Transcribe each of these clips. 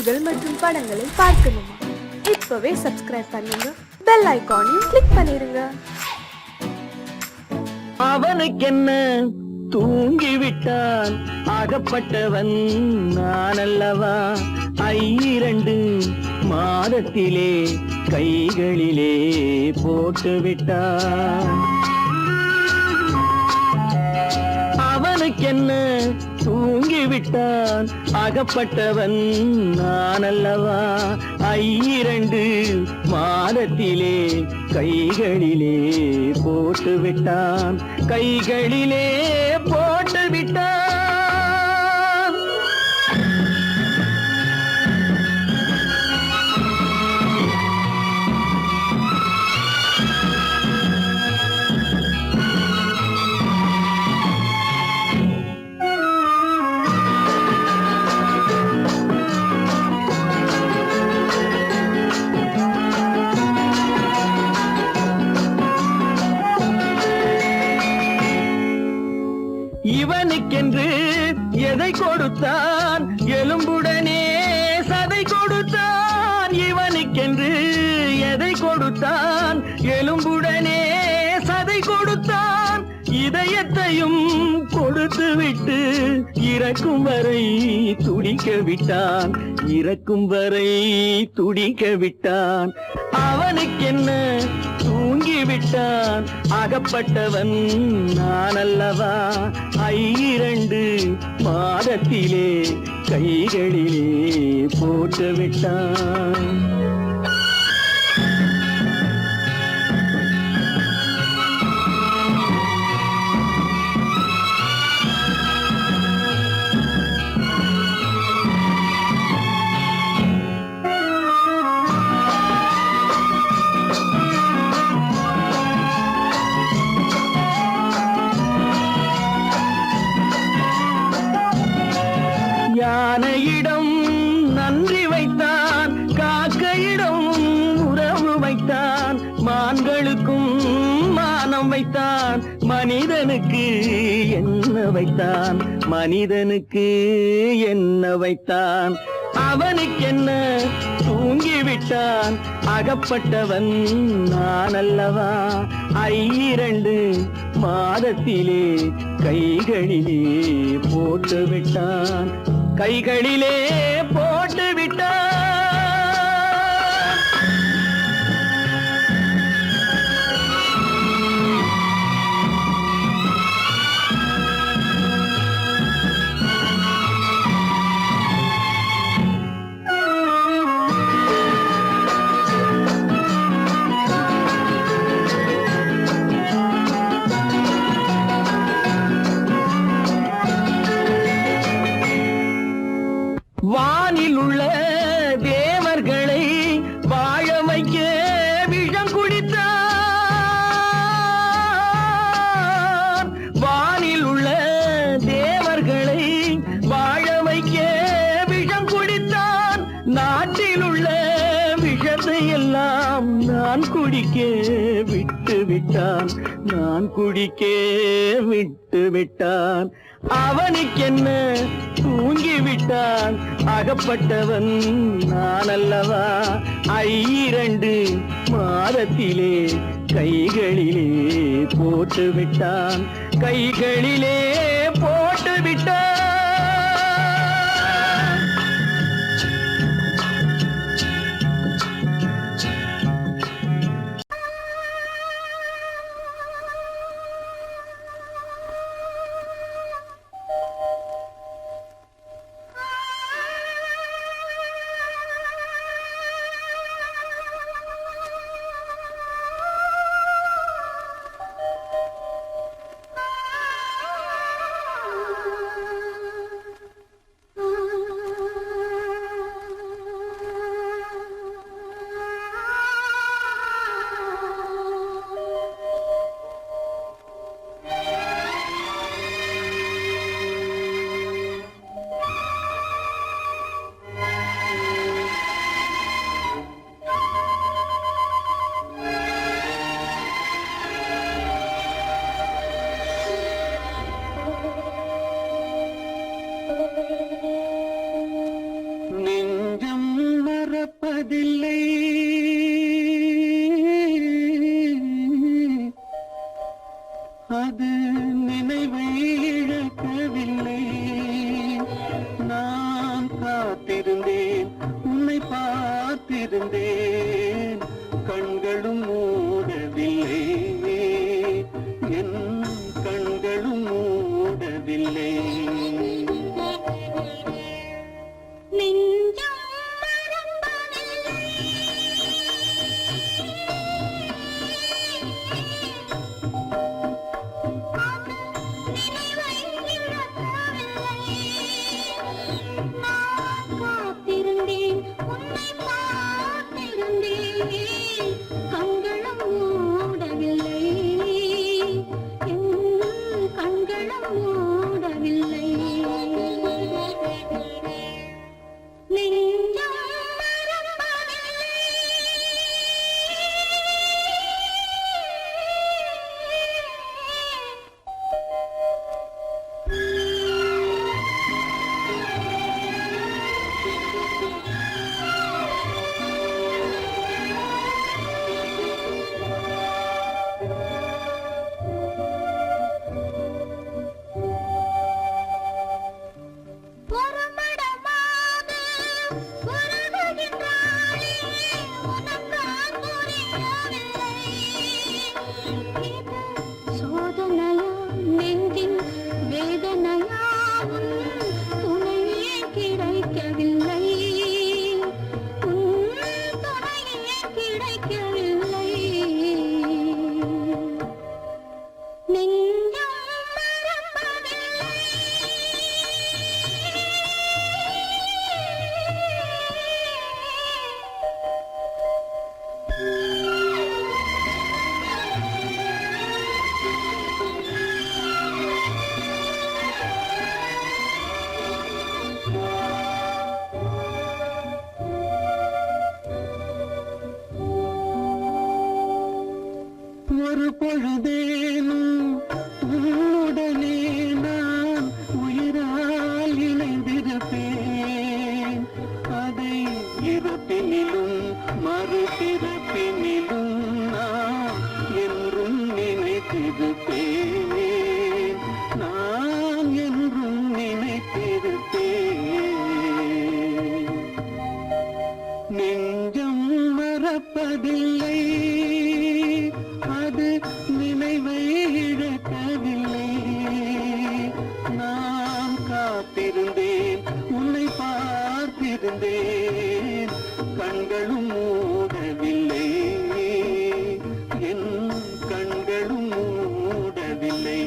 பாடல்கள் மற்றும் படங்களை பார்க்கணுமா? இப்பவே சப்ஸ்கிரைப் பண்ணுங்க, பெல் ஐகானையும் கிளிக் பண்ணிருங்க. அவனுக்கென்ன தூங்கிவிட்டான், அகப்பட்டவன் நான் அல்லவா? 2 மாதத்திலே கைகளிலே போட்டுவிட்டான். அவனுக்கென்ன தூங்கிவிட்டான், அகப்பட்டவன் நான் அல்லவா? 2 மாதத்திலே கைகளிலே போட்டுவிட்டான், கைகளிலே போட்டுவிட்டான். இவனுக்கென்று எதை கொடுத்தான், எலும்புடனே சதை கொடுத்தான். இவனுக்கென்று எதை கொடுத்தான், எலும்புடனே சதை கொடுத்தான். இதயத்தையும் கொடுத்து விட்டு இறக்கும் வரை துடிக்க விட்டான், இறக்கும் வரை துடிக்க விட்டான். அவனுக்கென்ன தூங்கிவிட்டான், அகப்பட்டவன் நான் அல்லவா? 2 மாதத்திலே கைகளிலே போட்டுவிட்டான். யானையிடம் நன்றி வைத்தான், காக்கையிடம் உறவு வைத்தான். மான்களுக்கும் மானம் வைத்தான், மனிதனுக்கு என்ன வைத்தான், மனிதனுக்கு என்ன வைத்தான். அவனுக்கென்ன தூங்கிவிட்டான், அகப்பட்டவன் நான் அல்லவா? 2 மாதத்திலே கைகளிலே போட்டுவிட்டான், கைகளிலே போட்டுவிட்டான். வானில் உள்ள தேவர்களை வாழ வைக்க விஷம் குடித்தான். வானில் உள்ள தேவர்களை வாழ வைக்க விஷம் குடித்தான். நாட்டில் உள்ள விஷத்தை எல்லாம் நான் குடிக்க விட்டு விட்டான், நான் குடிக்க விட்டு விட்டான். அவனுக்கென்ன தூங்கிவிட்டான், அகப்பட்டவன் நான் அல்லவா? 2 மாதத்திலே கைகளிலே போட்டுவிட்டான், கைகளிலே போட்டுவிட்டான். காத்திருந்தேன் உன்னை பார்த்திருந்தேன் கண்களும் மூடவில்லை என் கண்களும் மூடவில்லை ஒரு பொழுதேனும் உன்னுடனே நான் உயிரால் இணைந்திருப்பேன் அதை இறப்பினிலும் மறுபிறப்பினிலும் நான் என்றும் நினைத்திருப்பேன் நான் என்றும் நினைத்திருப்பேன் நெஞ்சம் மறப்பதில்லை அது நினைவை இழக்கவில்லை நான் காத்திருந்தேன் உன்னை பார்த்திருந்தேன் கண்களும் மூடவில்லை என் கண்களும் மூடவில்லை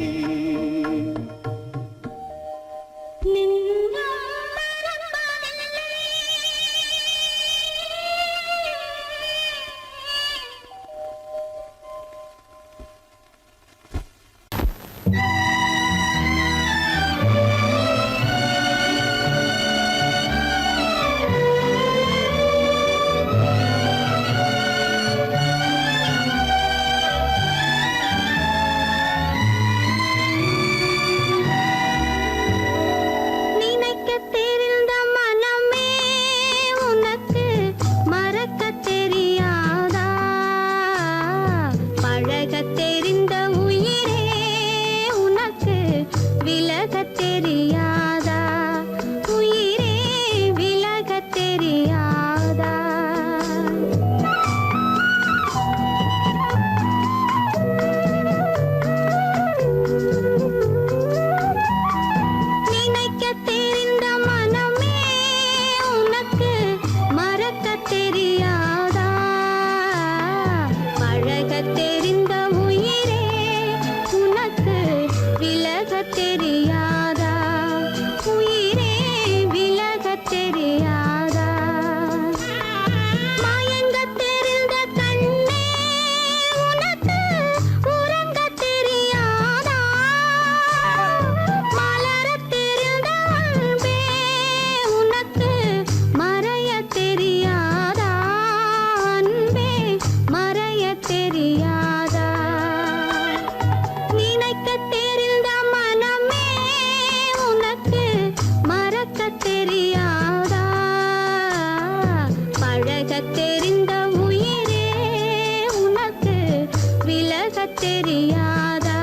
தெரியாதா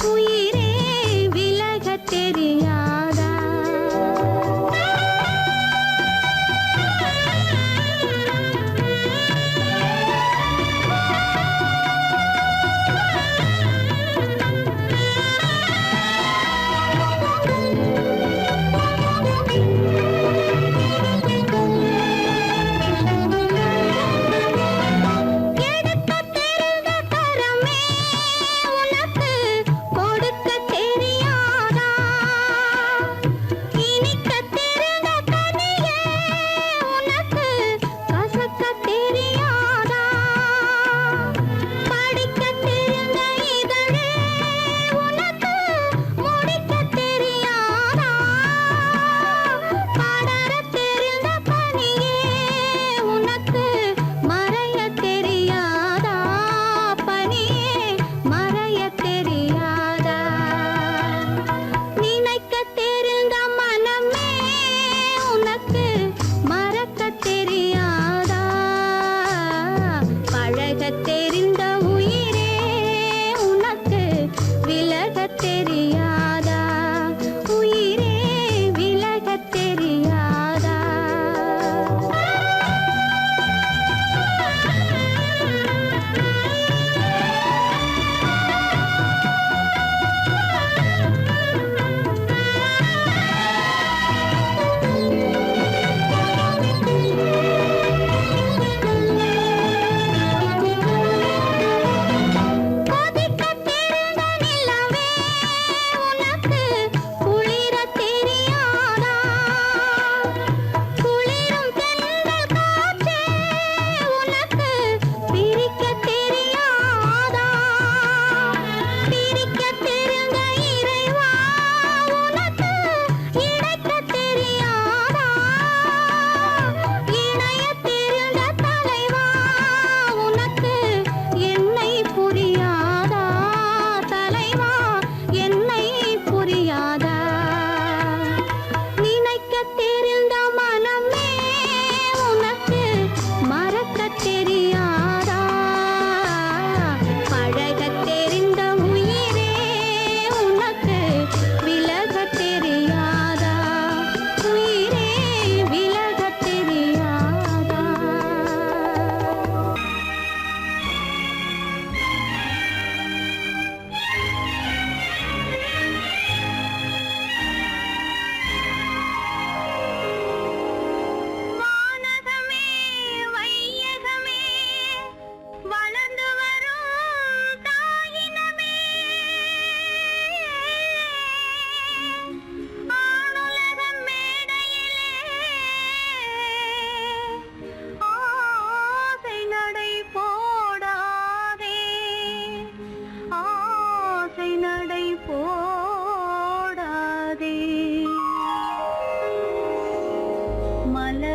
உயிரே விலகத் தெரியாதா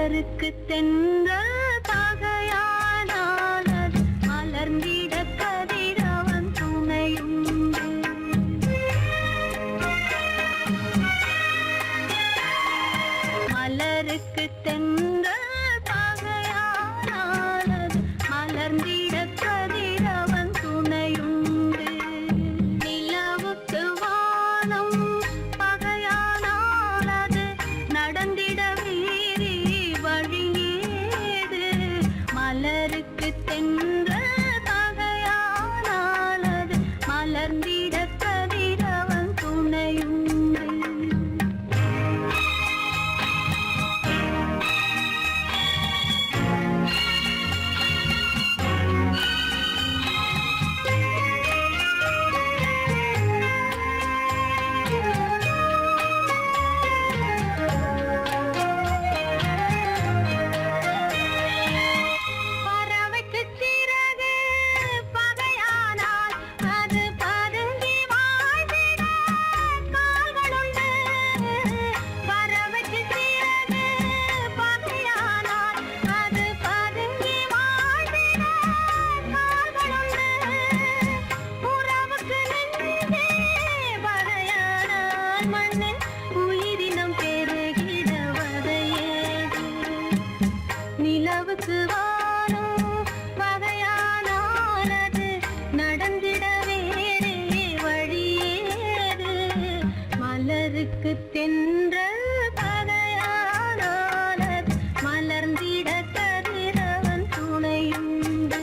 மலருக்கு தென்றல் பகையானால் அது மலர்ந்திட கதிரவன் துணையுண்டு. மலருக்கு தென்றல் பகையானால் அது மலர்ந்திட கதிரவன் துணையுண்டு. நிலவுக்கு வானம் பகையானால் அது நடந்திட வேறே வழியேது. மலருக்கு தென்றல் பகையானால் அது மலர்ந்திட கதிரவன் துணையுண்டு. நிலவுக்கு வானம் பகையானால் அது நடந்திட வேறே வழியேது. மலருக்கு தென்றல் பகையானால் அது மலர்ந்திட கதிரவன் துணையுண்டு.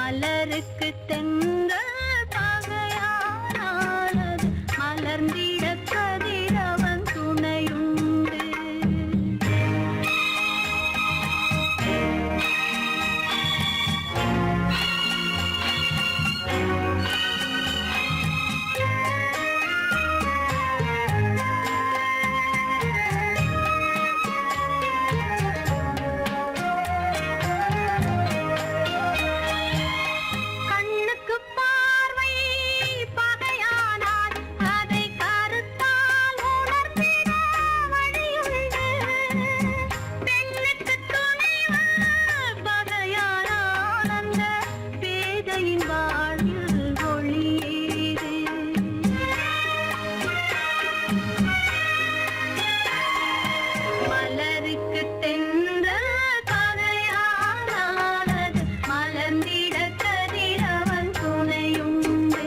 மலருக்கு தென்றல் பகையானால் அது மலர்ந்திட கதிரவன் துணையுண்டு. மலருக்கு தென்றல் பகையானால் அது மலர்ந்திட கதிரவன் துணையுண்டு.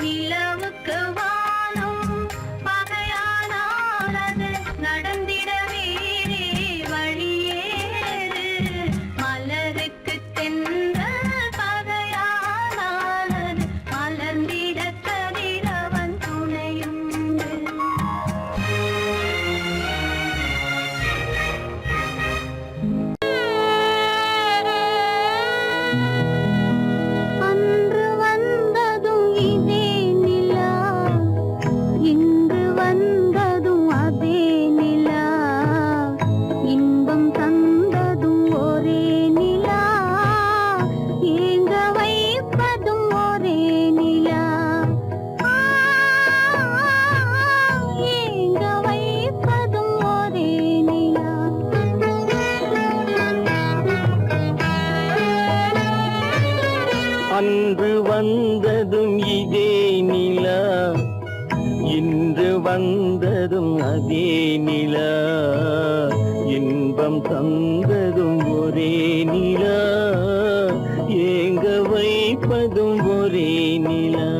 நிலவுக்கு வானம் பகையானால் அது நடந்திட வேறே வழியேது. மலருக்கு தென்றல் பகையானால் அது மலர்ந்திட கதிரவன் துணையுண்டு. அன்று வந்ததும் இதே நிலா, இன்று வந்ததும் அதே நிலா, இன்பம் தந்ததும் ஒரே நிலா, ஏங்க வைப்பதும் ஒரே நிலா, ஏங்க வைப்பதும் ஒரே நிலா. அன்று வந்ததும் இதே நிலா, இன்று வந்ததும் அதே நிலா, இன்பம் தந்ததும் ஒரே நிலா, ஏங்க வைப்பதும் ஒரே நிலா.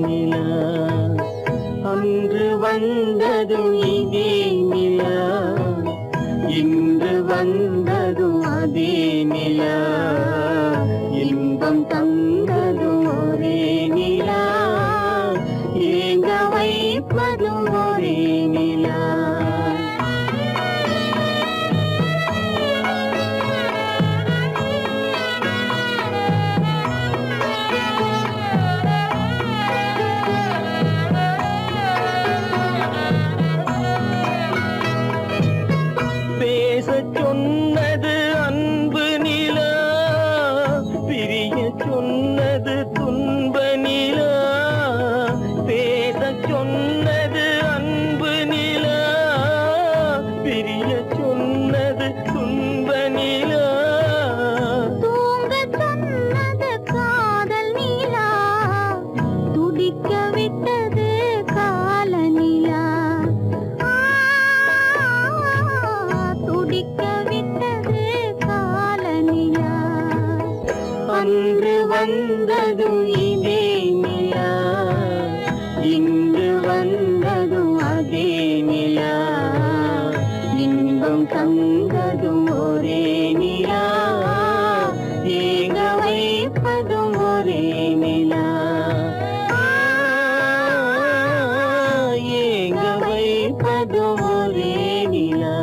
நிலா அன்று வந்ததும் இதே நிலா இன்று வந்ததும் அதே நிலா இன்பம் தந்ததும் ஒரே நிலா ஏங்க வைப்பதும் ஒரே நிலா பேசச் சொன்னது அன்பு நிலா பிரிய சொன்னது துன்ப நிலா பேசச் சொன்னது அன்பு நிலா பிரிய சொன்னது துன்ப நிலா தூங்கச் சொன்னது காதல் நிலா துடிக்க விட்டது கால நிலா துடிக்க விட்டது கால நிலா அன்று வந்ததும் இதே நிலா இன்று வந்ததும் அதே நிலா இன்பம் தந்ததும் ஒரே நிலா ஏங்க வைப்பதும் ஒரே நிலா ஏங்க வைப்பதும் ஒரே நிலா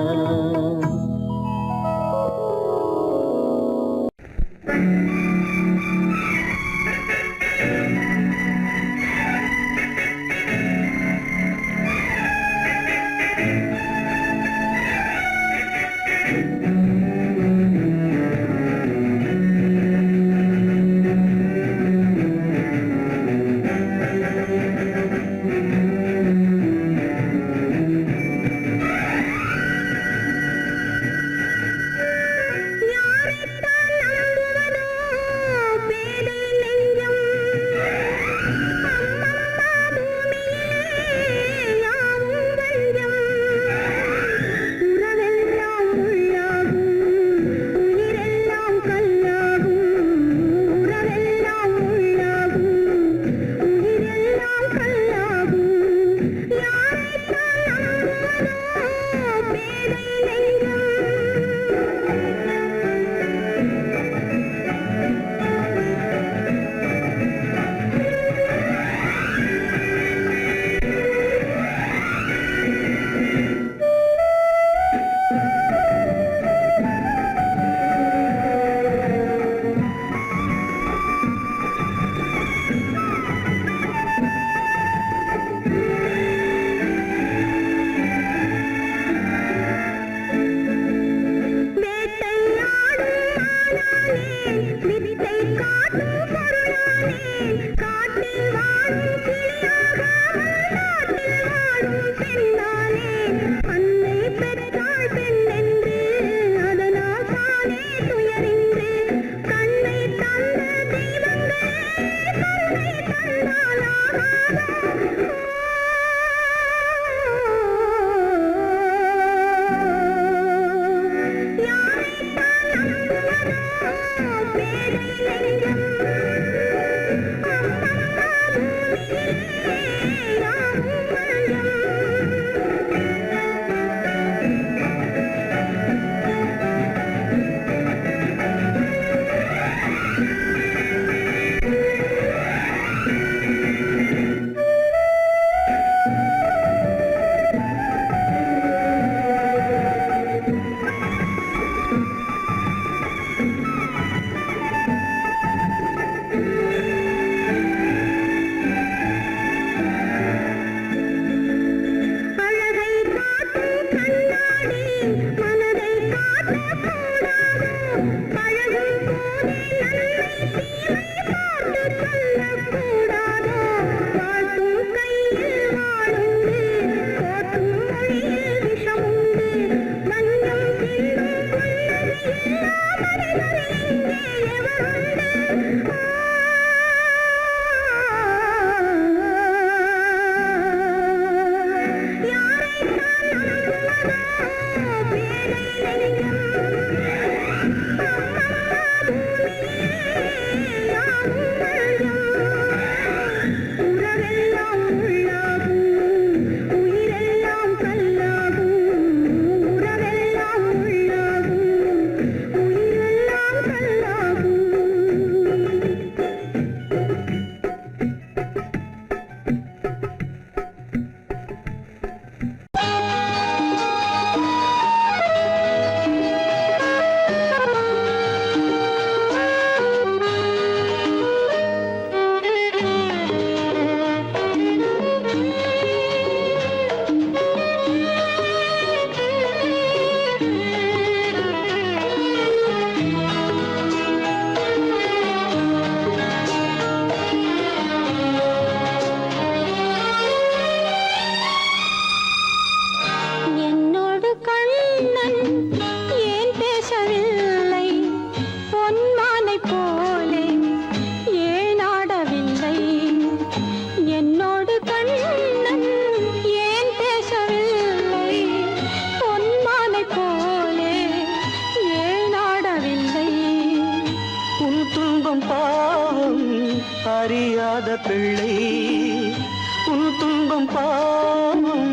பாவம் பாவம்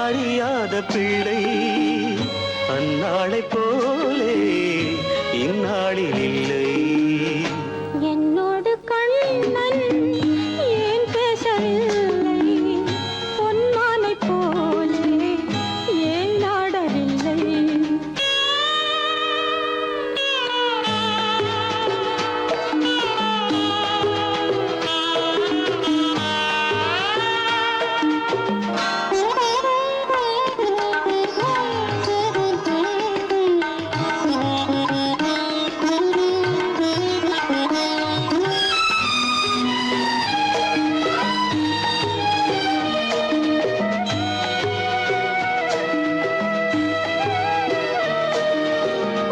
அறியாத பிள்ளை அந்நாளைப் போலே இந்நாளில் இல்லை. என்னோடு கண்ணன் ஏன் பேசவில்லை, பொன்மானைப் போலே ஏன் நாடவில்லை.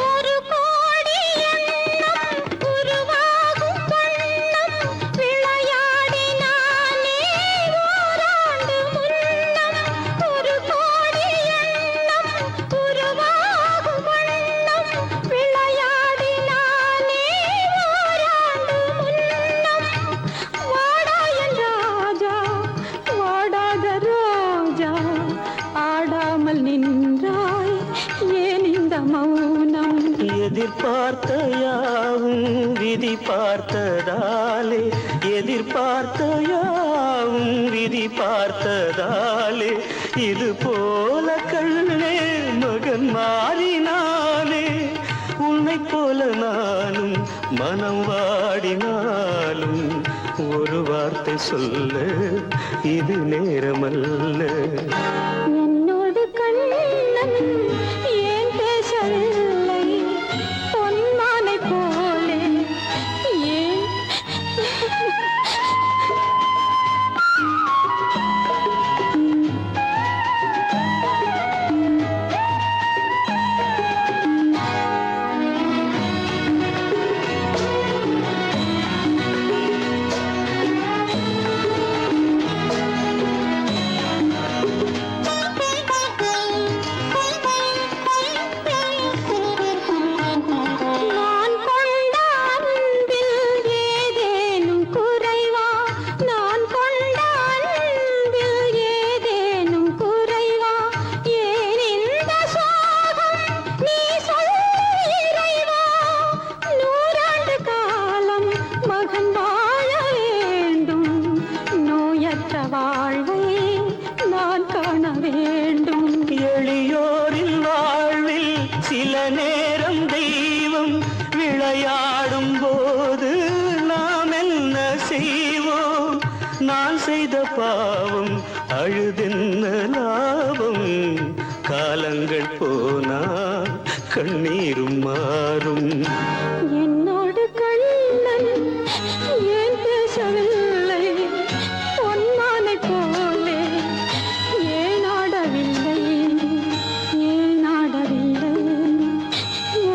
ஒரு கோடி எண்ணம் உருவாகும் வண்ணம் விளையாடினானே ஓராண்டு முன்னம். ஒரு கோடி எண்ணம் உருவாகும் வண்ணம் விளையாடினானே ஓராண்டு முன்னம். வாடா என் ராஜா, வாடாத ரோஜா, ஆடாமல் நின்றாய் ஏன் இந்த மௌனம். எதிர்பார்த்த யாவும் விதி பார்த்ததாலே, எதிர்பார்த்த யாவும் விதி பார்த்ததாலே, இது போல கண்ணே மகன் மாறினானே. உன்னைப் போல நானும் மனம் வாடினாலும் ஒரு வார்த்தை சொல்ல இது நேரமல்ல. என்னோடு கண்ணன் ஏன் பேசவில்லை, பொன்மானைப் போலே ஏன். நான் கொண்ட அன்பில் ஏதேனும் குறைவா, நான் கொண்ட அன்பில் ஏதேனும் குறைவா, ஏன் இந்த சோகம் நீ சொல் இறைவா. நூறாண்டு காலம் மகன் வாழ வேண்டும், நோயற்ற வாழ்வை நான் காண வேண்டும். எளியோரின் வாழ்வில் சில நேரம் தெய்வம் விளையாடும் போது நாம் என்ன செய்வோம்? நான் செய்த பாவம் அழுதென்ன லாபம்? காலங்கள் போனா கண்ணீரும் மாறும். என்னோடு கண்ணன் ஏன் பேசவில்லை, பொன்மானைப் போலே ஏன் ஆடவில்லை, ஏன் ஆடவில்லை,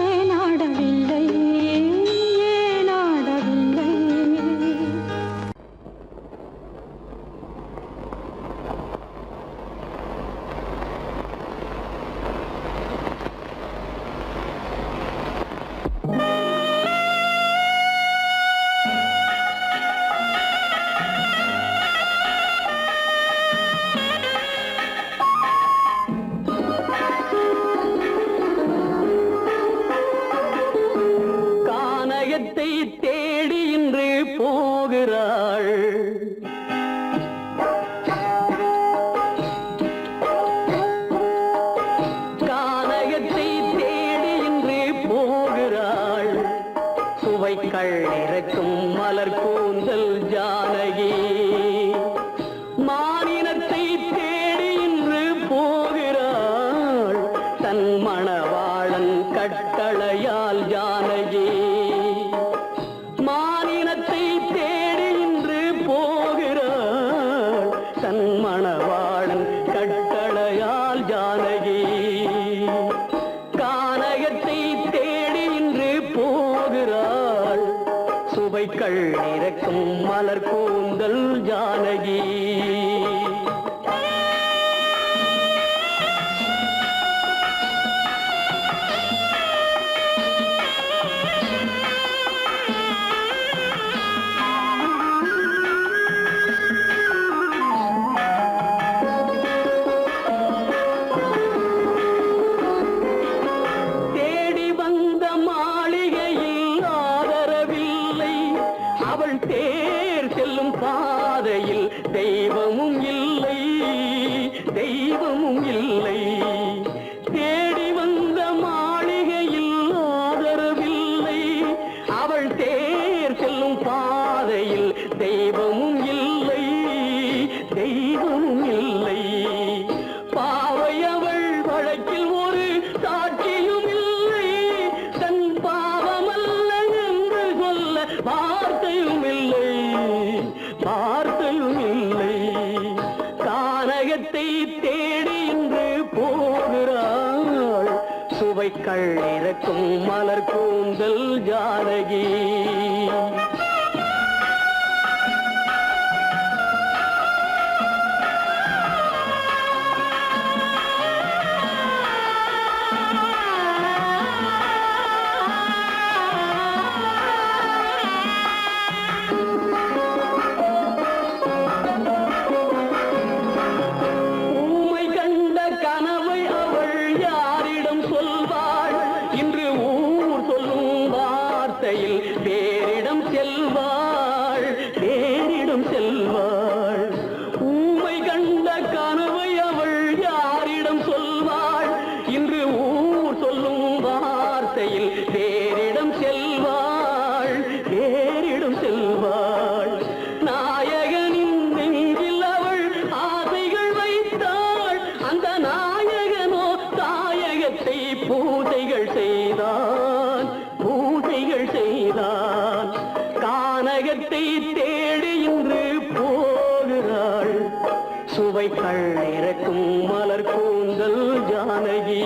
ஏன் ஆடவில்லை, ஏன் ஆடவில்லை. கானகத்தை தேடி இன்று போகிறாள். கானகத்தை தேடி இன்று போகிறாள். சுவைக்கள் இறக்கும் மலர் கூந்தல் ஜானகி. மானினத்தை தேடி இன்று போகிறாள். தன் மணவாளன் கட்டளையால் ஜானகி. மானினத்தை தேடி இன்று போகிறாள். தன் மணவாளன் கட்டளையால் ஜானகி. கானகத்தை தேடி இன்று போகிறாள். சுவைக்கள் இறக்கும் மலர் கூந்தல் ஜானகி. கானகத்தை தேடி இன்று போகிறாள் சுவைக்கள் இறக்கும் மலர் கூந்தல் ஜானகி. வேறிடம் செல்வாள் வேறிடம் செல்வாள். ஊமை கண்ட கனவை அவள் யாரிடம் சொல்வாள்? இன்று ஊர் சொல்லும் வார்த்தையில் வேறிடம் செல்வாள் வேறிடம் செல்வாள். நாயகனின் நெஞ்சில் அவள் ஆசைகள் வைத்தாள். அந்த நாயகனோ தாயகத்தை பூஜைகள் செய்தான் பூஜைகள் செய்தான். கானகத்தை தேடி இன்று போகிறாள் சுவைக்கள் இறக்கும் மலர் கூந்தல் ஜானகி.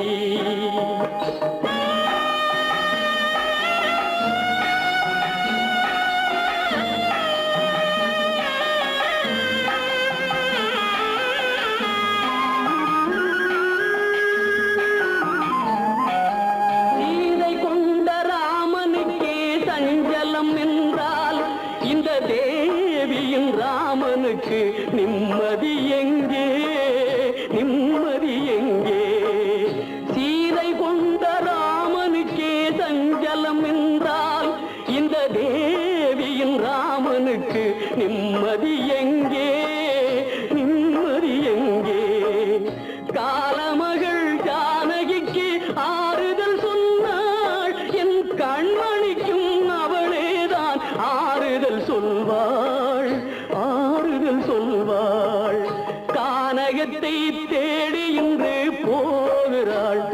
இந்த தேவியின் ராமனுக்கு நிம்மதி எங்கே நிம்மதி எங்கே? சீதை கொண்ட ராமனுக்கே சஞ்சலம் என்றால் இந்த தேவியின் ராமனுக்கு நிம்மதி எங்கே நிம்மதி எங்கே? காலமகள் ஜானகிக்கு ஆறுதல் சொன்னாள் என் கண்மணிக்கும் அவளேதான் ஆறுதல் சொல்வாள் ஆறுதல் சொல்வாள். கானகத்தை தேடி இன்று போகிறாள்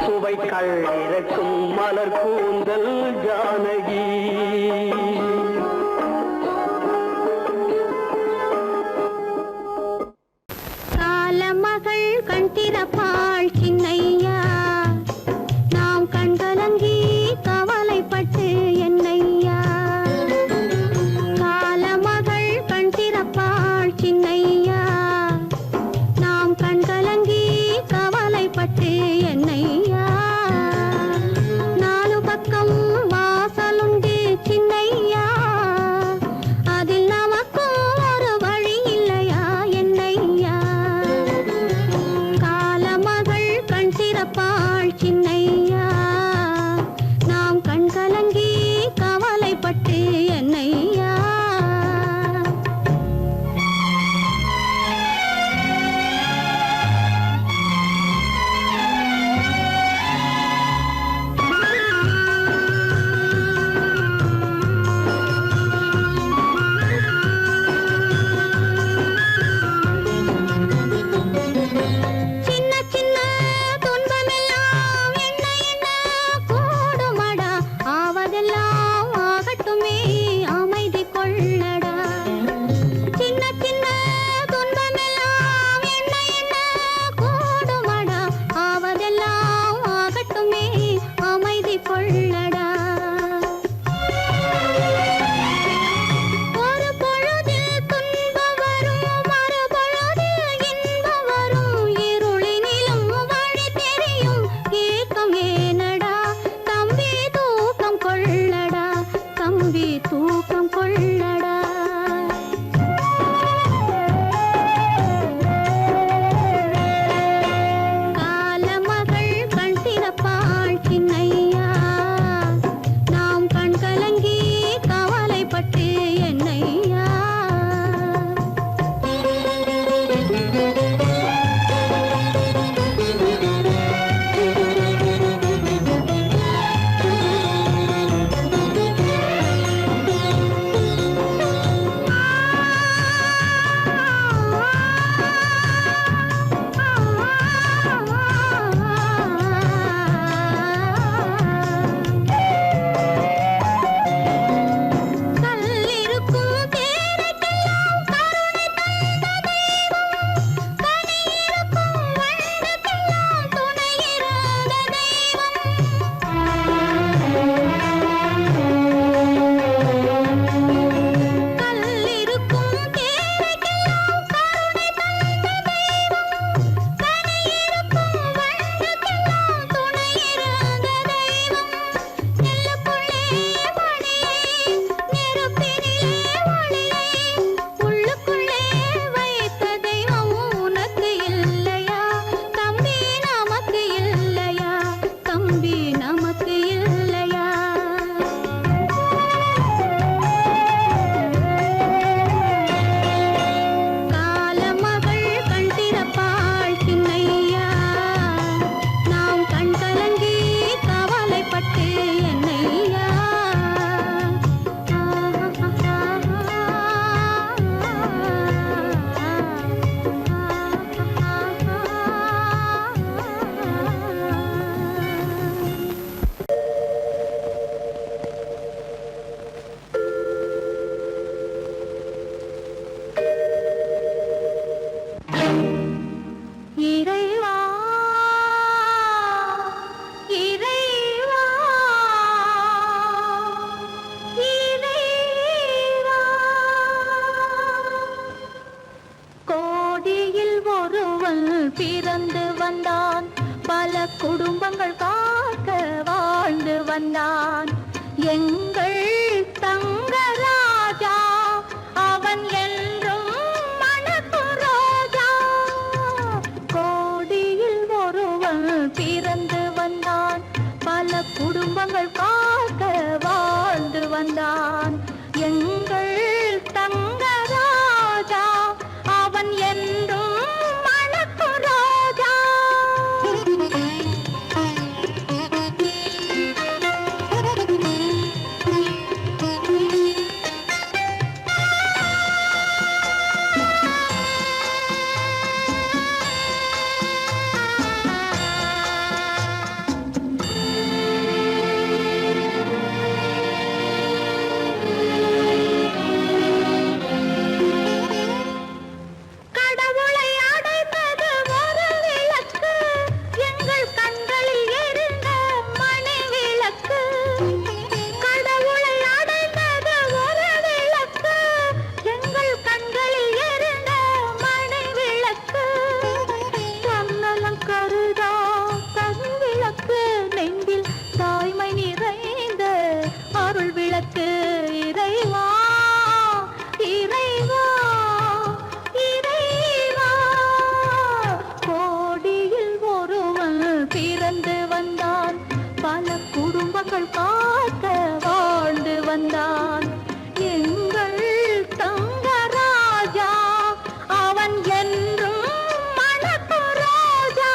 சுவைக்கள் இறக்கும் மலர் கூந்தல் ஜானகி. காலமகள் கண் திறப்பாள் சின்னையா, நாம் கண்கலங்கி கவலைப்பட்டு என்னையா. காலமகள் கண் திறப்பாள் சின்னையா, நாம் கண்கலங்கி கவலைப்பட்டு என்னையா. நாலு பக்கம் வாசலும் கோடியில் ஒருவன் பிறந்து வந்தான், பல குடும்பங்கள் காக்க வாழ்ந்து வந்தான். எங்கள் தங்கராஜா அவன் என்றும் மணக்கு ரோஜா. கோடியில் ஒருவன் பிறந்து வந்தான், பல குடும்பங்கள் காக்க வாழ்ந்து வந்தான். எங்கள் தங்கராஜா அவன் என்றும் மணக்கு ரோஜா. கடவுளை அடைந்தது ஒரு விளக்கு, எங்கள் கண்களில் எரிந்த மணி விளக்கு. கடவுளை அடைந்தது ஒரு விளக்கு, எங்கள் கண்களில் எரிந்த மணி விளக்கு. தன்னலம் கருதா தன் விளக்கு, நெஞ்சில் தாய்மை நிறைந்த அருள் விளக்கு. இறைவா இறைவா இறைவா. கோடியில் ஒருவன் பிறந்து வந்தான், பல குடும்பங்கள் காக்க வாழ்ந்து வந்தான். எங்கள் தங்கராஜா அவன் என்றும் மணக்கு ரோஜா.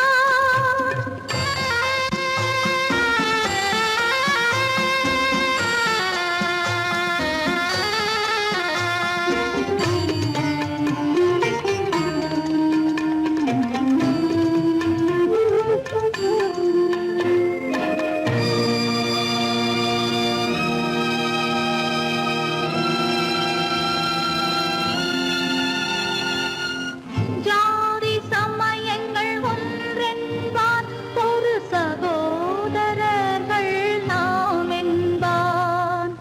ஜாதி சமயங்கள் ஒன்றென்பான், ஒரு சகோதரர்கள் நாம் என்பான்.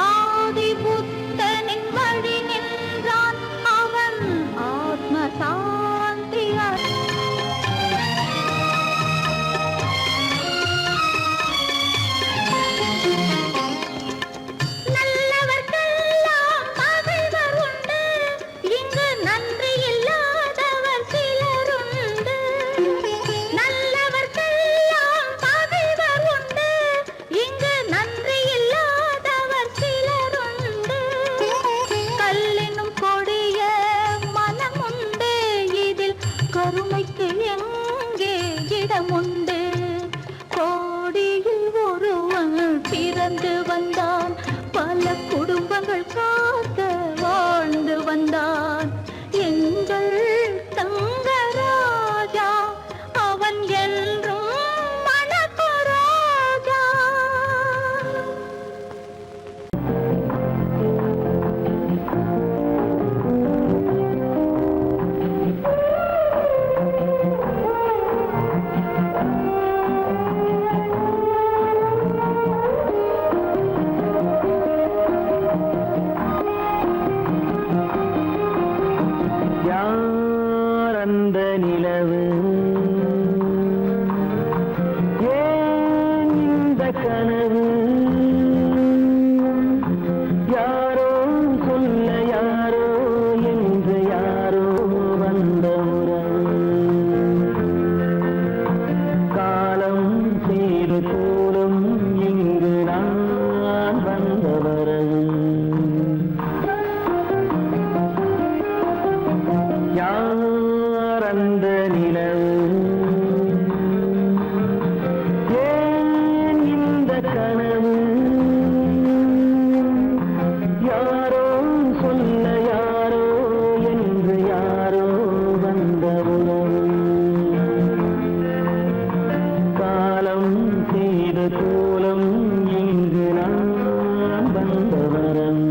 ஆதி புத்தனின் வழி நின்றான், அவன் ஆத்ம சாந்தி நல்லவர்க்கெல்லாம் பகைவர் உண்டு, இங்கு நன்றி இல்லாதவர் சிலருண்டு. நல்லவர்க்கெல்லாம் பகைவர் உண்டு, இங்கு நன்றி இல்லாதவர் சிலருண்டு. கல்லினும் கொடிய மனமுண்டு, இதில் கருணைக்கு எங்கே இடமுண்டு. கோடியில் ஒருவன் பிறந்து வந்தான், பல குடும்பங்கள் காக்க வாழ்ந்து வந்தான். எங்கள் தங்கராஜா அவன் என்றும் மணக்கு ரோஜா. யார் அந்த நிலவு, ஏன் இந்த கனவு, யாரோ சொல்ல யாரோ என்று யாரோ வந்த உறவு. காலம் செய்து கூடும் இங்கு நான் வந்த வரவு. யார் அந்த நிலவு, ஏன் இந்த கனவு, யாரோ சொல்ல யாரோ என்று யாரோ வந்த உறவு. காலம் செய்த கோலம் இங்கு நான் வந்த வரவு.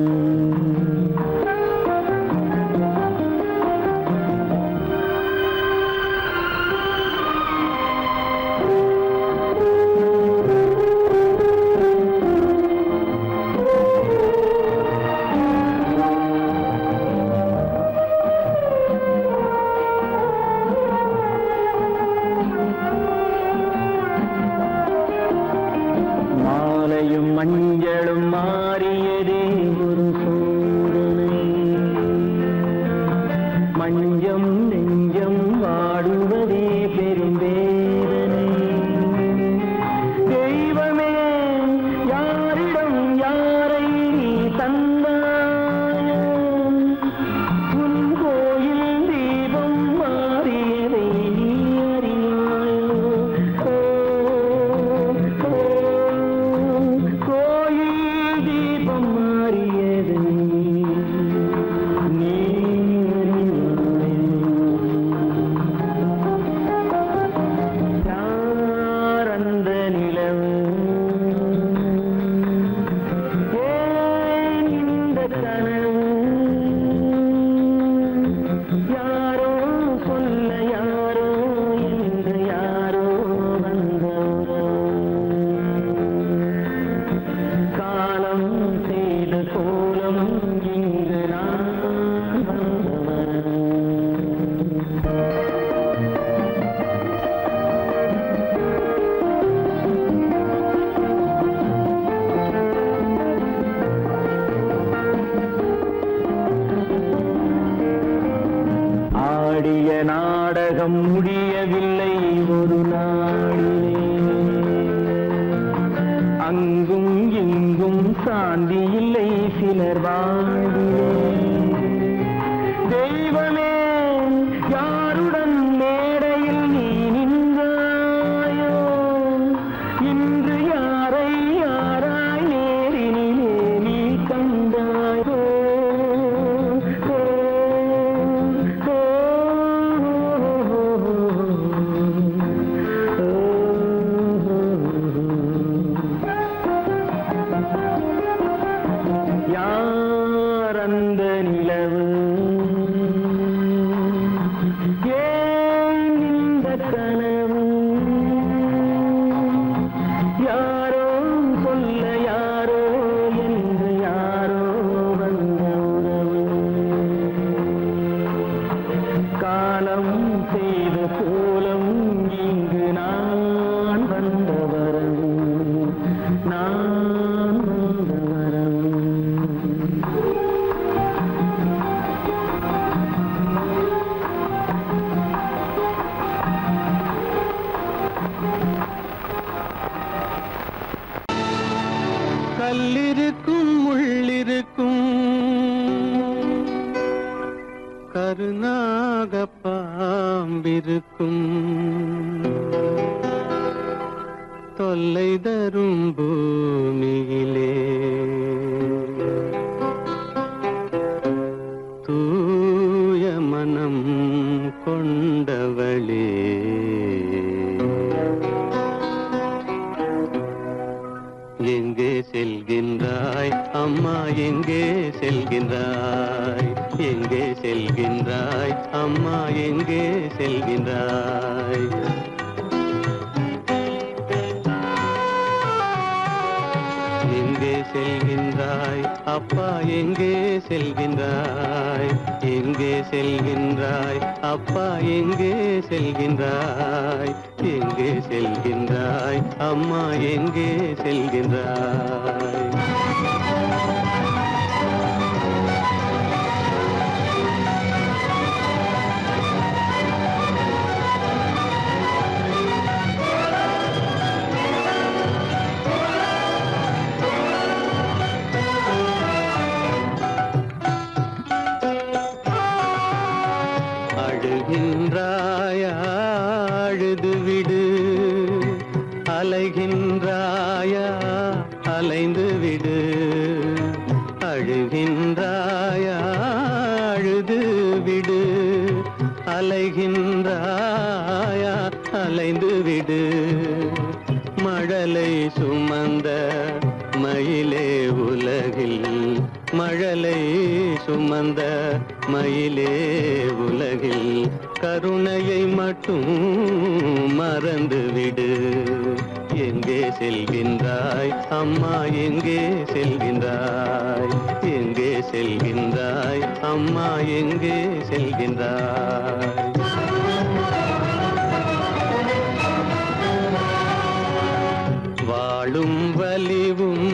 ஆடிய நாடகம் முடியவில்லை ஒரு நாளிலே. அங்கும் இங்கும் சாந்தி இல்லை சிலர் வாழ்விலே. தெய்வமே யாருடன் மேடையில் நீ நின்றாயோ, இன்று யாரை யாராய் நேரினிலே நீ கண்டாயோ. யார் அந்த நிலவு, ஏன் இந்த கனவு, யாரோ சொல்ல யாரோ என்று யாரோ வந்த உறவு. காலம் செய்த கோலம் இங்கு நான் வந்த வரவு, நான் வந்த வரவு. கல்லிருக்கும் முள்ளிருக்கும், கருநாக பாம்பிருக்கும், தொல்லை தரும் பூமியிலே தூய மனம் கொண்டவளே. எங்கே செல்கின்றாய் அம்மா, எங்கே செல்கின்றாய், எங்கே செல்கின்றாய் அம்மா, எங்கே செல்கின்றாய். எங்கே செல்கின்றாய் அப்பா, எங்கே செல்கின்றாய், எங்கே செல்கின்றாய் அப்பா, எங்கே செல்கின்றாய், எங்கே செல்கின்றாய் அம்மா, எங்கே செல்கின்றாய். அழுகின்றாயா அழுது விடு, அலைகின்றாயா அலைந்து விடு. அழுகின்றாயா அழுது விடு, அலைகின்றாயா அலைந்து விடு. மழலை சுமந்த மயிலே உலகில், மழலை சுமந்த மயிலே உலகில், கருணையை மட்டும் மறந்துவிடு. எங்கே செல்கின்றாய் அம்மா, எங்கே செல்கின்றாய், எங்கே செல்கின்றாய் அம்மா, எங்கே செல்கின்றாய். வாழும் வலிவும்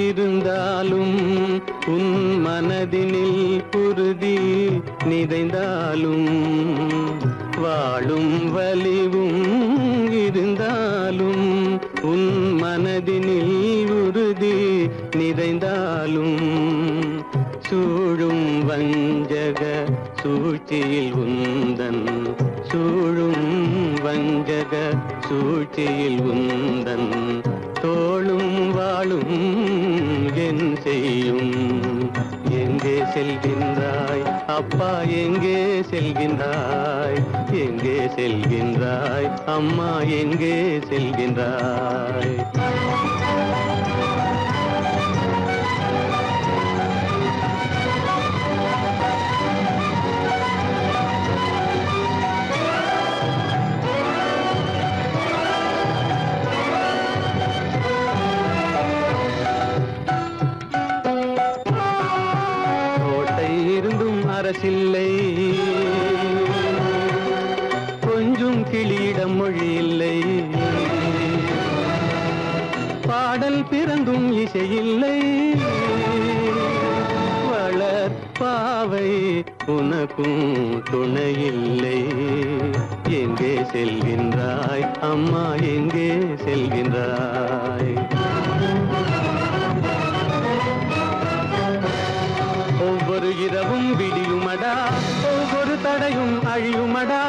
இருந்தாலும், உன் மனதினில் உறுதி நிறைந்தாலும், வாழும் வலிவும் இருந்தாலும், உன் மனதினில் உறுதி நிறைந்தாலும், சூழும் வஞ்சக சூழ்ச்சியில் உந்தன், சூழும் வஞ்சக சூழ்ச்சியில் உந்தன், தோளும் வாழும் என் செய்யும். எங்கே செல்கின்றாய் அப்பா, எங்கே செல்கின்றாய், எங்கே செல்கின்றாய் அம்மா, எங்கே செல்கின்றாய். அரசில்லை, கொஞ்சம் கிளியிடம் மொழி இல்லை, பாடல் பிறந்தும் இசையில்லை, வளர் பாவை உனக்கும் துணையில்லை. எங்கே செல்கின்றாய் அம்மா, எங்கே செல்கின்றாய்? ஒவ்வொரு இரவும் விடியுமடா, ஒவ்வொரு தடையும் அழியுமடா,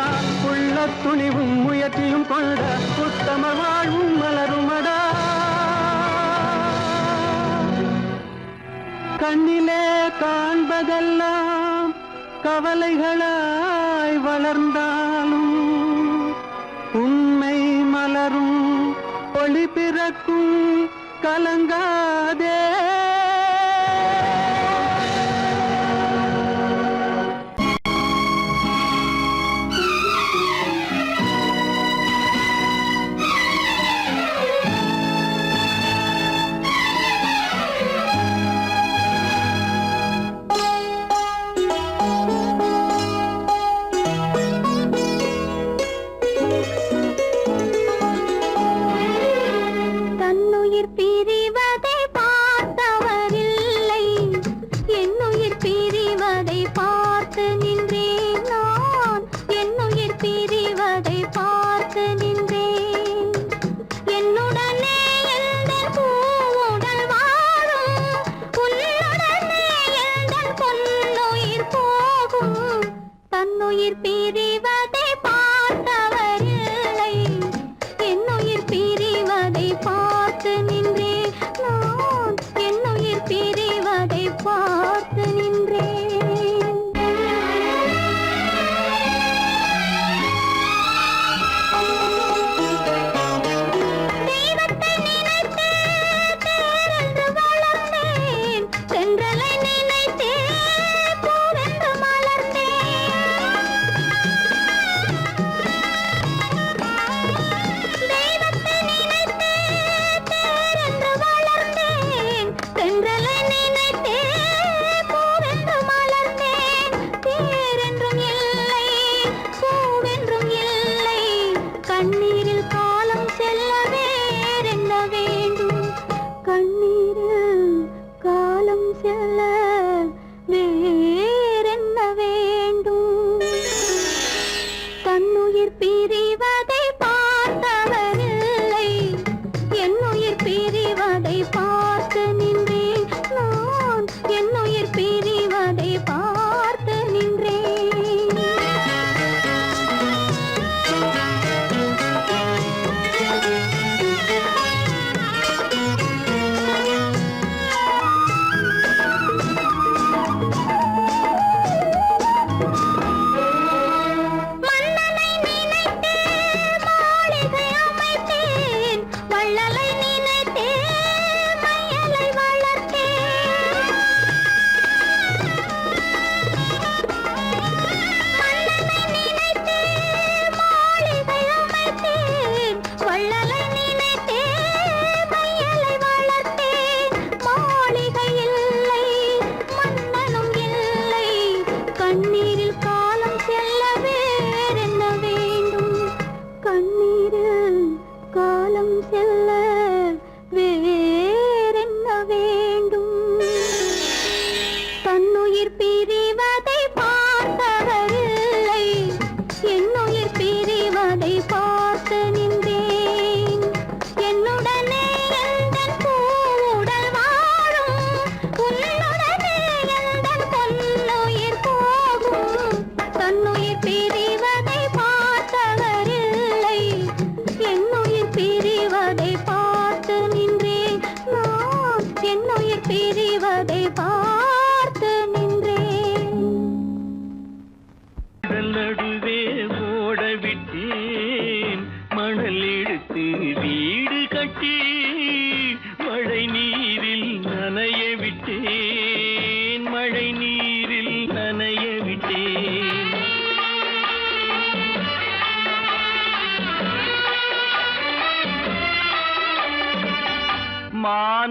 உள்ள துணிவும் முயற்சியும் கொண்ட உத்தம வாழ்வும் மலருமடா. கண்ணிலே காண்பதெல்லாம் கவலைகளாய் வளர்ந்தாலும் உண்மை மலரும், ஒளி பிறக்கும், கலங்காதே. தன்னுயிர் பிரிவதை பார்த்த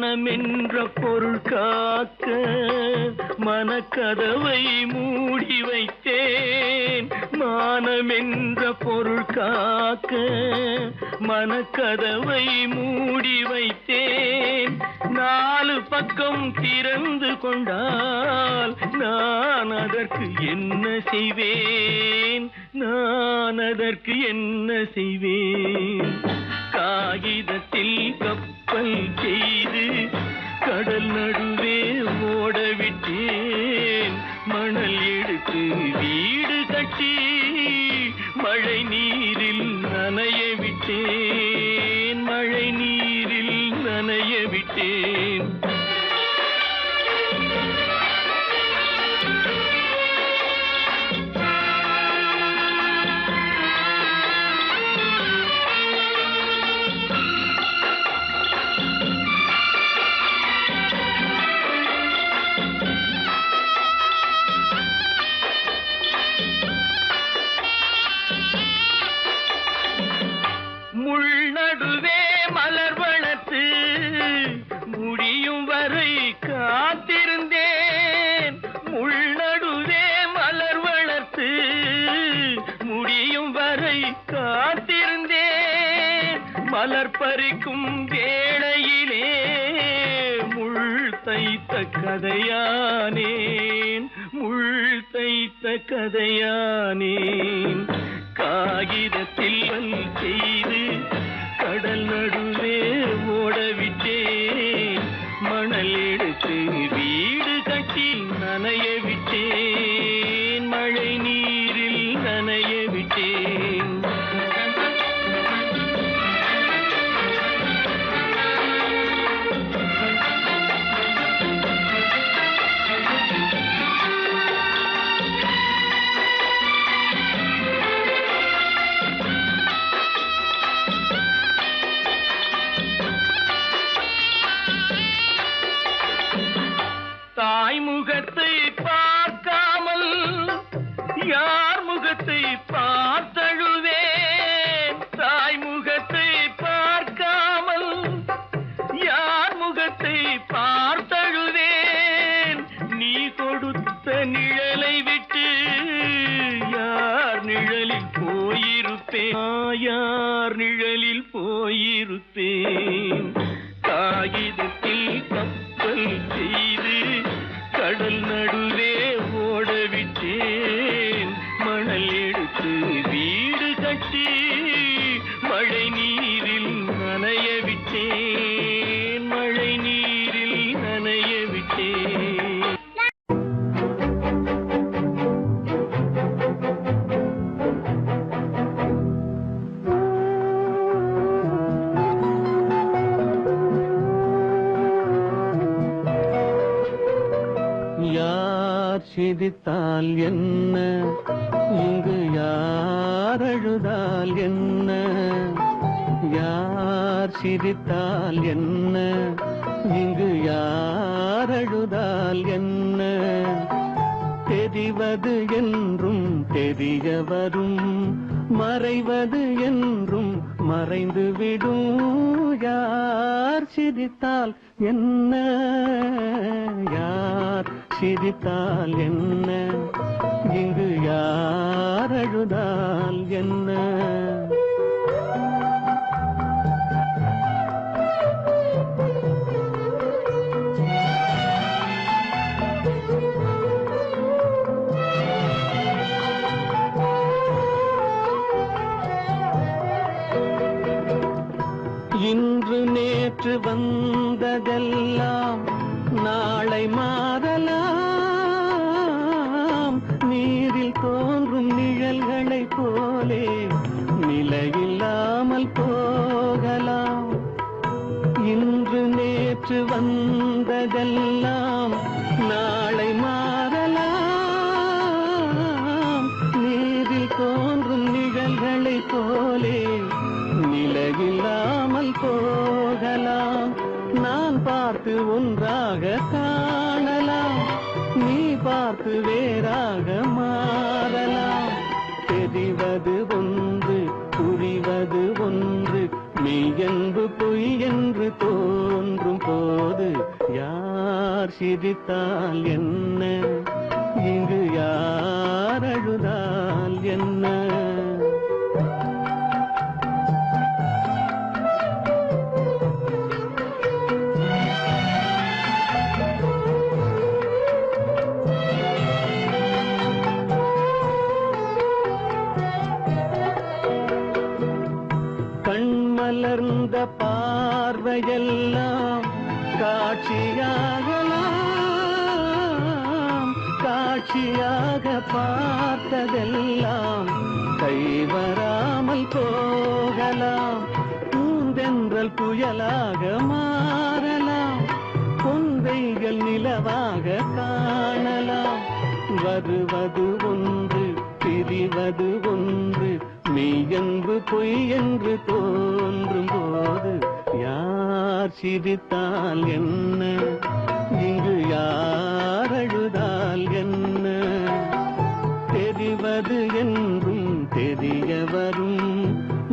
மானமென்ற பொருள் காக்க மனக்கதவை மூடி வைத்தேன். மானமென்ற பொருள் காக்க மனக்கதவை மூடி வைத்தேன். 4 பக்கம் திறந்து கொண்டால் நான் அதற்கு என்ன செய்வேன்? நான் அதற்கு என்ன செய்வேன்? காகிதத்தில் கப்பல் செய்து கடல் நடுவே ஓடவிட்டேன். மணல் எடுத்து வீடு கட்டி மழை நீரில் நனைய விட்டேன். மழை நீரில் நனைய விட்டேன். முள்நடுவே மலர் வளர்த்து முடியும் வரை காத்திருந்தேன். முள்நடுவே மலர் வளர்த்து முடியும் வரை காத்திருந்தேன். மலர் பறிக்கும் வேளையிலே முள் தைத்த கதையானேன். முள் தைத்த கதையானேன். காகிதத்தில் செய்து கடல் நடுவே ஓடவிட்டேன். மணல் எடுத்து வீடு கட்டி நனைய விட்டேன். மழை நீரில் நனைய விட்டேன். தாய் முகத்தை பார்க்காமல் யார் முகத்தை பார்த்தழுவேன். தாய் முகத்தை பார்க்காமல் யார் முகத்தை பார்த்தழுவேன். நீ கொடுத்த நிழலை விட்டு யார் நிழலில் போயிருப்பேன். யார் நிழலில் போயிருப்பேன். காகிதத்தில் கப்பல் செய்து கடல் நடுவே ஓடவிட்டேன். மணல் எடுத்து வீடு கட்டி மழை நீரில் நனைய விட்டேன். மழை நீரில் நனைய விட்டேன். யார் சிரித்தால் என்ன, இங்கு யார் அழுதால் என்ன? யார் சிரித்தால் என்ன, இங்கு யார் அழுதால் என்ன? தெரிவது என்றும் தெரிய வரும், மறைவது என்றும் மறைந்து விடும். யார் சிரித்தால் என்ன, யார் சிரித்தால் என்ன, இங்கு யார் அழுதால் என்ன? இன்று நேற்று வந்ததெல்லாம் நாளை மாறலாம். நீரில் தோன்றும் நிழல்களைப் போலே நிலையில்லாமல் போகலாம். இன்று நேற்று வந்ததெல்லாம் நாளை மாறலாம். நீரில் தோன்றும் நிழல்களைப் போலே நிலையில்லாமல் போகலாம். நான் பார்த்து ஒன்றாக காணலாம், நீ பார்த்து வேறாக மாறலாம். தெரிவது ஒன்று, புரிவது ஒன்று, மெய் என்று பொய் என்று தோன்றும் போது சிரித்தால் என்ன, இங்கு யார் அழுதால் என்ன? கண்மலர்ந்த பார்வையெல்லாம் காட்சியாகலாம், காட்சியாக பார்த்ததெல்லாம் கைவராமல் போகலாம். பூந்தென்றல் புயலாக மாறலாம், பொந்தைகள் நிலவாக காணலாம். வருவது ஒன்று பிரிவது ஒன்று, மெய்யென்று பொய் என்று தோன்றும் போது யார் சிரித்தால் என்ன, இங்கு யார் அழுதால் என்ன? தெரிவது என்றும் தெரிய வரும்,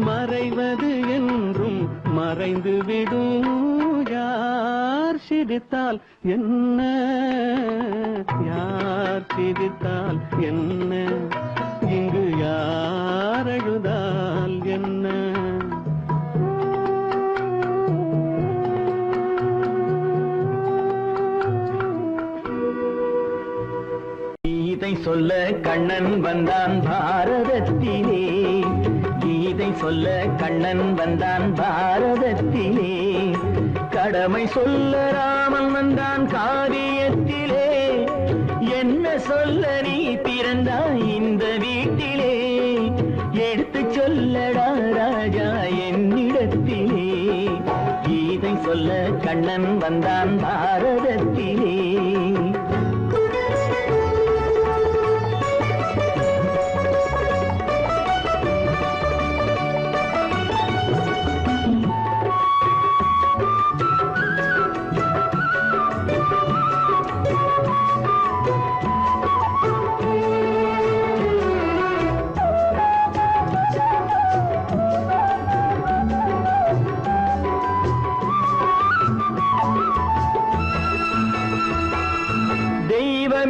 மறைவது என்றும் மறைந்துவிடும். யார் சிரித்தால் என்ன, யார் சிரித்தால் என்ன, இங்கு யார் அழுதால் என்ன? கீதை சொல்ல கண்ணன் வந்தான் பாரதத்திலே, கீதை சொல்ல கண்ணன் வந்தான் பாரதத்திலே. கடமை சொல்ல ராமன் வந்தான் காரியத்திலே. என்ன சொல்ல நீ பிறந்தாய் இந்த வீட்டிலே, எடுத்து சொல்லடா ராஜா என்னிடத்திலே. கீதை சொல்ல கண்ணன் வந்தான் பாரதத்திலே.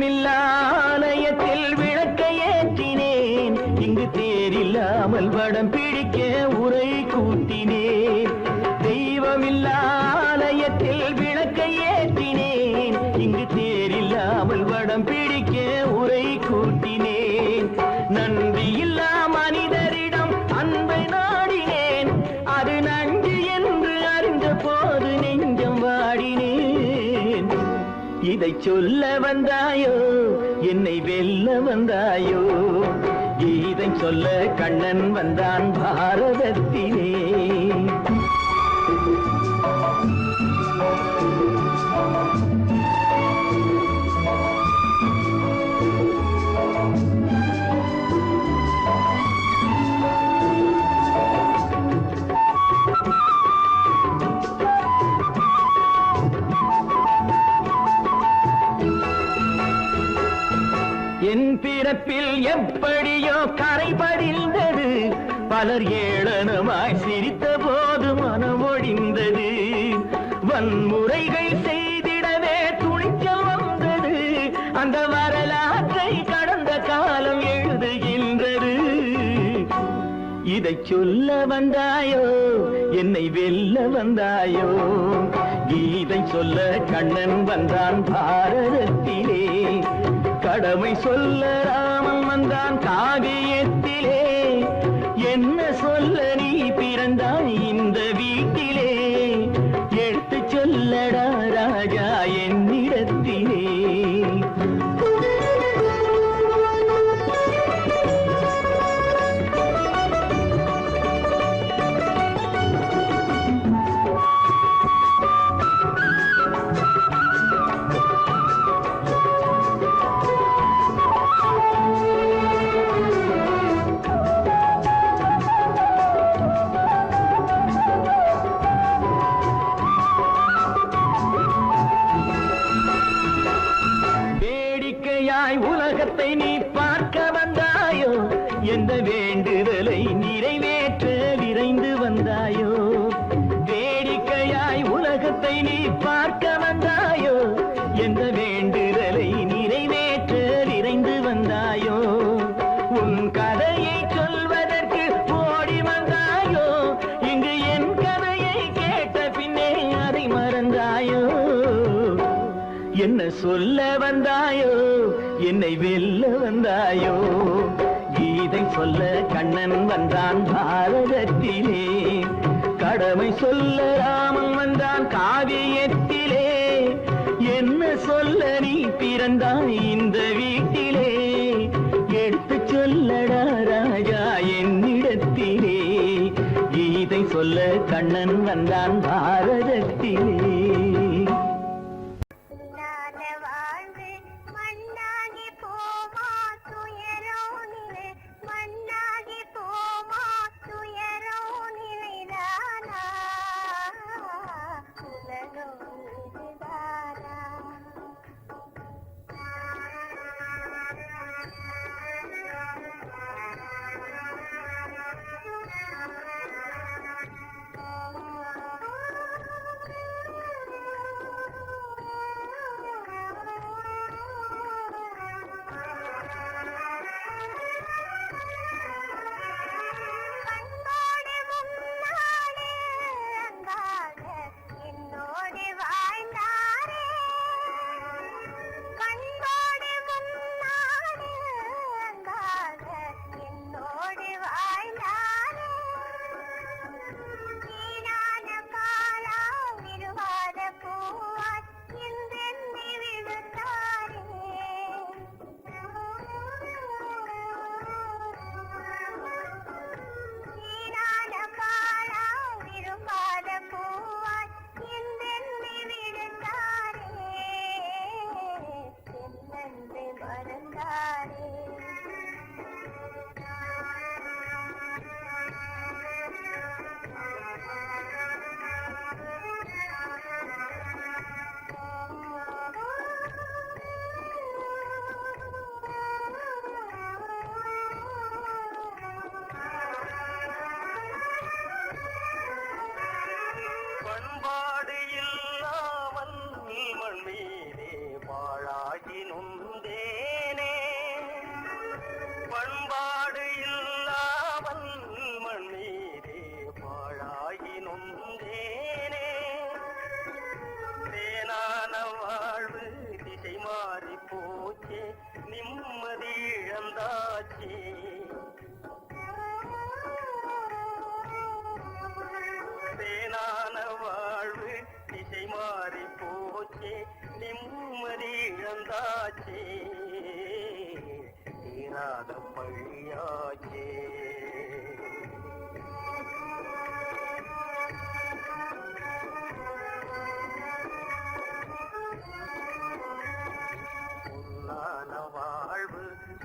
தெய்வமில்லாலயத்தில் விளக்கை ஏற்றினேன், இங்கு தேரில்லாமல் வடம் பிடிக்க உரை கூட்டினேன். தெய்வமில்லாலயத்தில் விளக்கை ஏற்றினேன், இங்கு தேரில்லாமல் வடம் பிடிக்க உரை கூட்டினேன். நன்றியில்லா மனிதரிடம் அன்பை நாடினேன், அது நன்றி என்று அறிந்த போது நெஞ்சம் வாடினேன். இதை சொல்ல வந்தாயோ, என்னை வெல்ல வந்தாயோ? கீதை சொல்ல கண்ணன் வந்தான் பாரதத்திலே. என் பிறப்பில் எப்படியோ கரை படிந்தது, பலர் ஏளனமாய் சிரித்த போது மனம் ஒழிந்தது. வன்முறைகள் செய்திடவே துணிச்சல் வந்தது, அந்த வரலாற்றை கடந்த காலம் எழுதுகின்றது. இதை சொல்ல வந்தாயோ, என்னை வெல்ல வந்தாயோ? கீதை சொல்ல கண்ணன் வந்தான் பாரதத்திலே. கடமை சொல்ல ராமன் வந்தான் காவியத்திலே. என்ன சொல்ல நீ பிறந்தாய் இந்த வீட்டிலே, எடுத்து சொல்லடா ராஜா என்னிடத்திலே. உலகத்தை நீ பார்க்க வந்தாயோ, எந்த வேண்டுதலை நிறைவேற்ற விரைந்து வந்தாயோ? வேடிக்கையாய் உலகத்தை நீ பார்க்க வந்தாயோ, எந்த என்ன சொல்ல வந்தாயோ என்னை வெல்ல வந்தாயோ கீதை சொல்ல கண்ணன் வந்தான் பாரதத்திலே கடமை சொல்ல ராமன் வந்தான் காவியத்திலே என்ன சொல்ல நீ பிறந்தாய் இந்த வீட்டிலே எடுத்து சொல்லடா ராஜா என்னிடத்திலே கீதை சொல்ல கண்ணன் வந்தான் பாரதத்திலே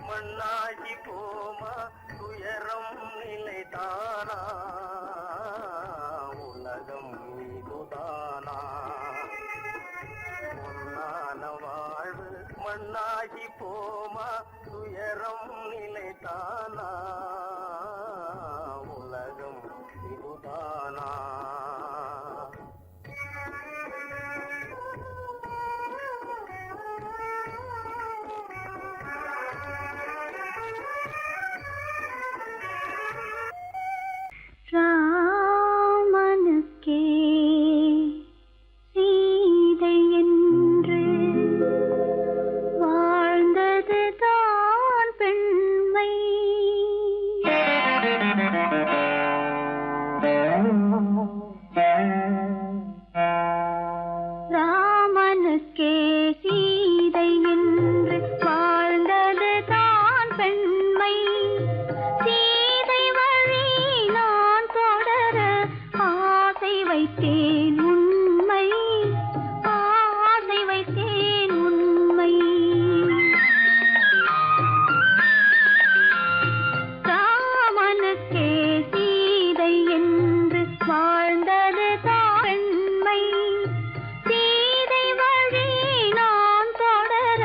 மண்ணாகி போமா துயரம் நிலைதானா உலகம் இதுதானா பொன்னான வாழ்வு மண்ணாகி போமா துயரம் நிலைதானா உலகம் இதுதானா ராமனுக்கே சீதை என்று வாழ்ந்தது தான் பெண்மை. ராமனுக்கே சீதை என்று வாழ்ந்தது தான் பெண்மை. சீதை வழி நான் தொடர ஆசை வைத்தேன் உண்மை, ஆசை வைத்தேன் உண்மை. ராமனுக்கே சீதை என்று வாழ்ந்தது தான் பெண்மை. சீதை வழி நான் தொடர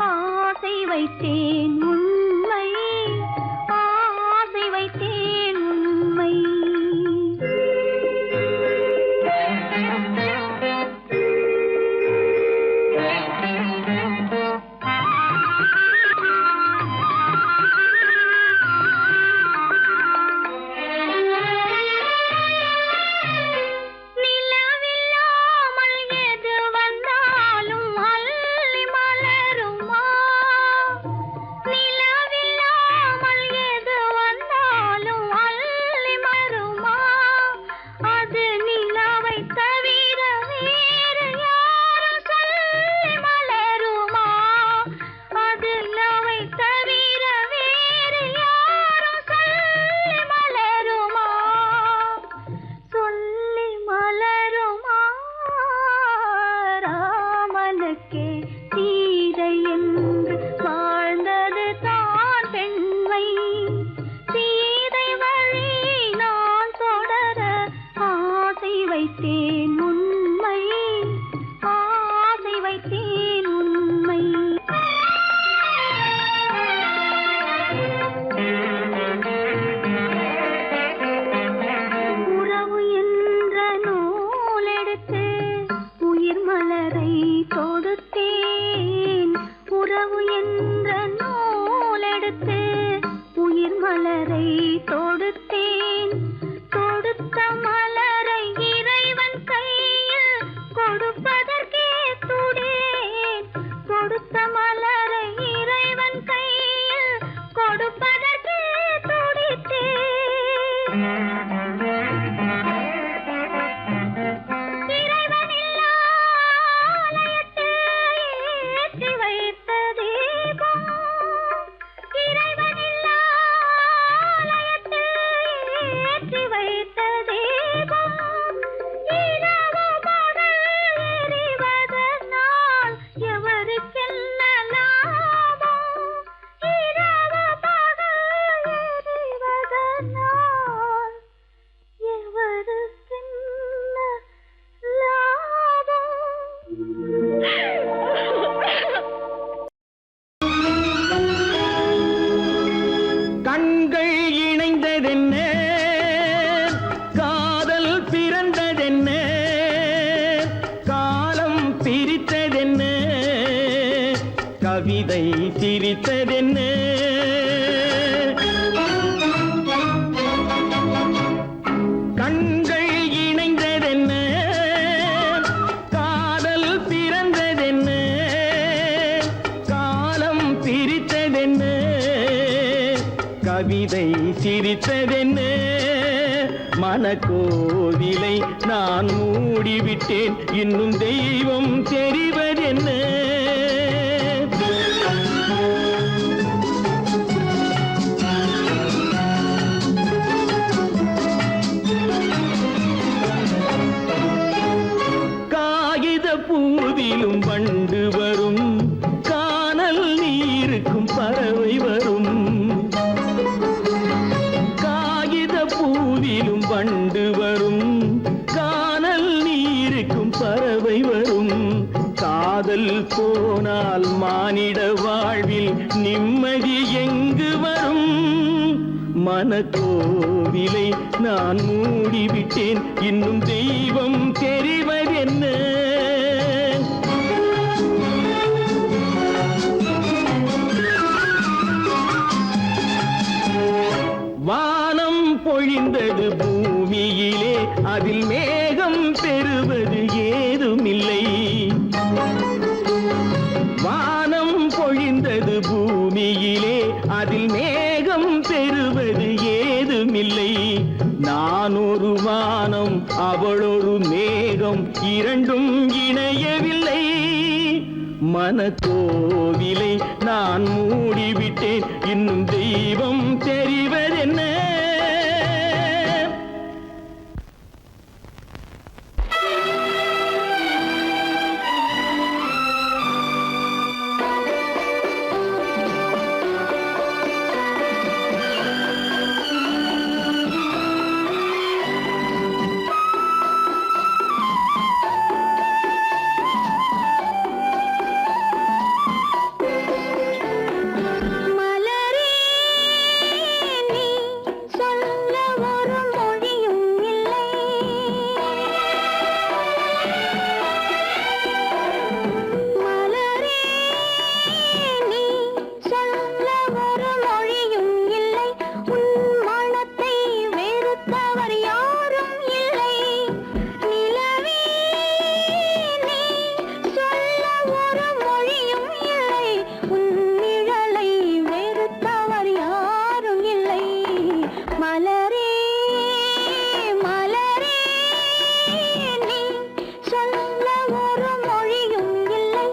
ஆசை வைத்தேன் உண்மை, ஆசை வைத்தேன் உண்மை. கொடுத்தேன். கொடுத்த மலரை இறைவன் கையில் கொடுப்பதற்கே துடித்தேன். கொடுத்த மலரை இறைவன் கையில் கொடுப்பதற்கே துடித்தேன். இறைவனில்லா ஆலயத்தில் ஏற்றி வைத்த தீபம். இறைவனில்லா ஆலயத்தில் ஏற்றி வைத்த தீபம். இரவு பகல் எரிவதனால் எவருக்கென்ன லாபம்? இரவு பகல் எரிவதனால் எவருக்கென்ன லாபம்? கண்கள் இணைந்ததென்ன, காதல் பிறந்ததென்ன, காலம் பிரித்ததென்ன, கவிதை சிரித்ததென்ன. கண்கள் இணைந்ததென்ன, காதல் பிறந்ததென்ன, காலம் பிரித்ததென்ன, கவிதை சிரித்ததென்ன. மனக்கோவிலை நான் மூடிவிட்டேன், இன்னும் தெய்வம் தெரிவதென்ன. காகித பூவிலும் வண்டு வரும், கானல் நீருக்கும் பறவை வரும். காகித பூவிலும் வண்டு வரும், கானல் நீருக்கும் பறவை வரும். காதல் போனால் மானிட வாழ்வில் நிம்மதி எங்கு வரும்? மனக்கோவிலை நான் மூடிவிட்டேன், இன்னும் தெய்வம் தெரிவதென்ன. வானம் பொழிந்தது பூமியிலே, அதில் மேகம் பெறுவது ஏதுமில்லை. வானம் பொழிந்தது பூமியிலே, அதில் மேகம் பெறுவது ஏதுமில்லை. நான் ஒரு வானம், அவளொரு மேகம், இரண்டும் இணையவில்லை. மனக்கோவிலை நான் மூடிவிட்டேன், இன்னும் தெய்வம் தெரிவதென்ன. மலரே நீ சொல்ல ஒரு மொழியும் இல்லை. மலரே நீ சொல்ல ஒரு மொழியும் இல்லை. உன் மனத்தை வெறுத்தவர் யாரும் இல்லை. நிலவே நீ சொல்ல ஒரு மொழியும் இல்லை. உன் நிழலை வெறுத்தவர் யாரும் இல்லை. மலரே மலரே நீ சொல்ல ஒரு மொழியும் இல்லை.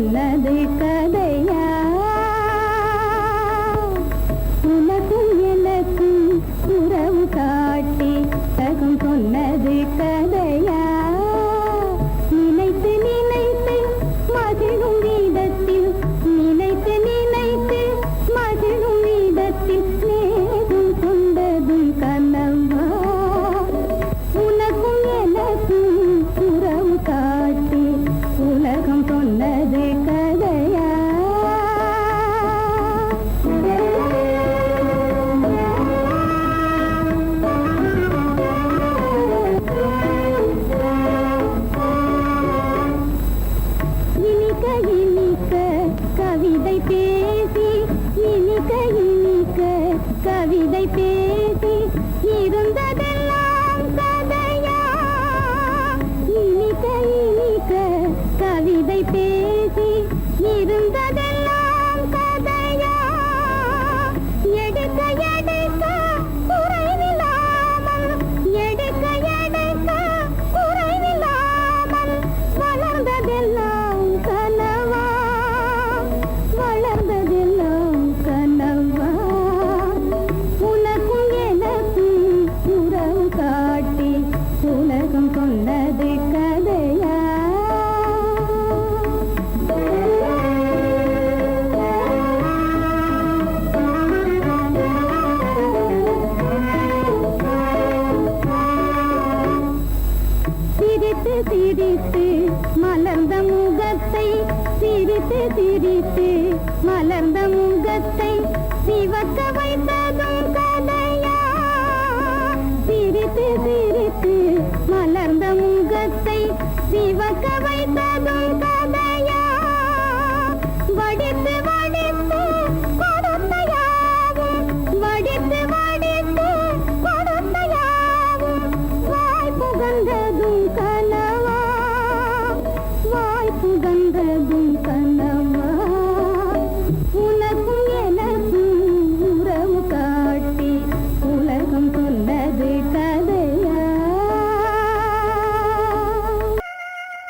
சொன்னது கதையா உனக்கும் எனக்கும் உறவு காட்டி உலகம் சொன்னது கதையா நினைத்து நினைத்து மகிழும் வீதத்தில் நினைத்து நினைத்து மகிழும் வீதத்தில் நேரும் கொண்டதும் கனவா உனக்கும் எனக்கும் உறவு காட்டி உலகம் சொன்னது கதையா இனிக்க இனிக்க கவிதை பேசி இனிக்க இனிக்க கவிதை பேசி இருந்ததெல்லாம் கதையா இனிக்க இனிக்க கவிதை பேசி இருந்ததெல்லாம் கதையா எடுக்க எடுக்க குறைவில்லாமல் எடுக்க எடுக்க குறைவில்லாமல் வளர்ந்ததெல்லாம் கனவா வளர்ந்ததெல்லாம் கனவா உனக்கும் எனக்கும் உறவு காட்டி உலகம் சொன்னது கதையா சிரித்து சிரித்து மலர்ந்த முகத்தை சிரித்து சிரித்து மலர்ந்த முகத்தை சிவக்க வைத்ததும் கதையா சிரித்து சிரித்து மலர்ந்த முகத்தை சிவக்க வைத்ததும் கதையா வடித்து வடித்து கொடுத்தையாவும் வடித்து வடித்து கொடுத்தையாவும் வாய் புகழ்ந்ததும் கனவா வாய் புகழ்ந்ததும் கனவா உனக்கும் எனக்கும் உறவு காட்டி உலகம் சொன்னது கதையா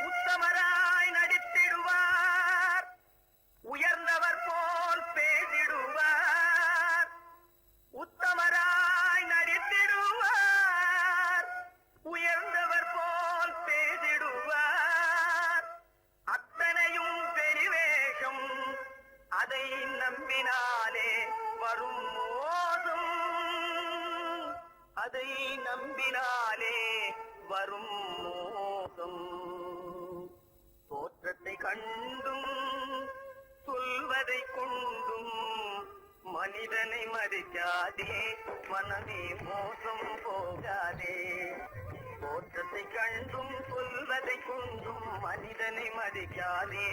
உத்தமராய் நடித்திடுவார் உயர்ந்தவர் போல் பேசிடுவார் உத்தமராய் நடித்திடுவார் உயர்ந்தவர் போல் பேசிடுவார் அத்தனையும் பெரிவேஷம் அதை நம்பினாலே வரும் மோசம் அதை நம்பினாலே வரும் மோசம் தோற்றத்தை கண்டும் சொல்வதை கொண்டும் மனிதனை மதிக்காதே மனமே மோசம் போகாதே தோற்றத்தை கண்டும் சொல்வதை கொண்டும் மனிதனை மதிக்காதே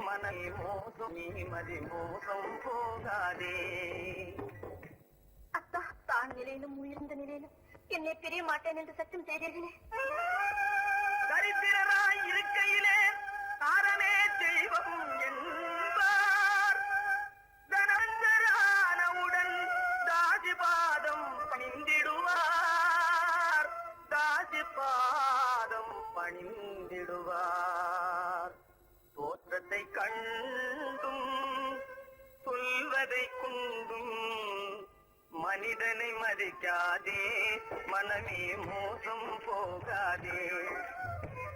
மனமே மோசம் நீ மதி மோசம் போகாதே அத்தா தான் நிலையிலும் உயர்ந்த நிலையிலும் என்னை பிரிய மாட்டேன் என்று சத்தம் செய்தீர்களே தரித்திரராய் இருக்கையிலே தாரமே தெய்வம் என்பார் தனஞ்சரானவுடன் தாசிபாதம் பணிந்திடுவார் தாசிபாதம் பணிந்திடுவார் தோற்றத்தை கண்டும் சொல்வதை கொண்டும் மனிதனை மதிக்காதே மனமே மோசம் போகாதே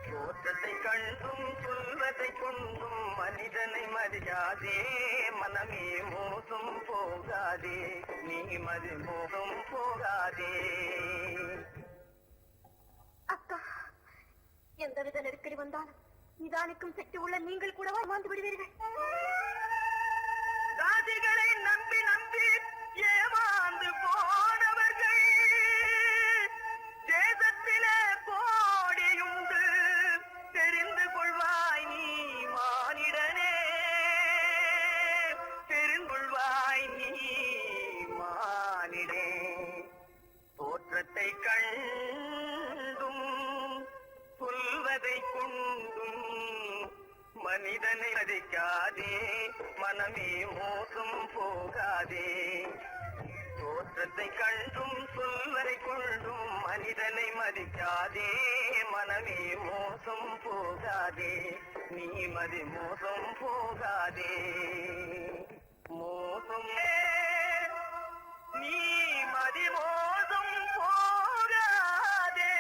தோற்றத்தை கண்டும் சொல்வதை கொண்டும் மனிதனை மதிக்காதே மனமே மோசம் போகாதே நீ மதி மோசம் போகாதே அக்கா எந்தவித நெருக்கடி வந்தாலும் நிதானிக்கும் சக்தி உள்ள நீங்கள் கூடவா மாந்து விடுவீர்கள் தாதிகளை நம்பி நம்பி ஏமாந்து போனவர்கள் தேசத்திலே கோடியுண்டு தெரிந்து கொள்வாய் நீ மானிடனே தெரிந்து கொள்வாய் நீ மானிடே தோற்றத்தை கண்டும் சொல்வதை கொண்டும் மனிதனை மதிக்காதே மனமே மோசம் போகாதே தோற்றத்தை கண்டும் சொல்வதை கொண்டும் மனிதனை மதிக்காதே மனமே மோசம் போகாதே நீ மதி மோசம் போகாதே மோசம் நீ மதி மோசம் போகாதே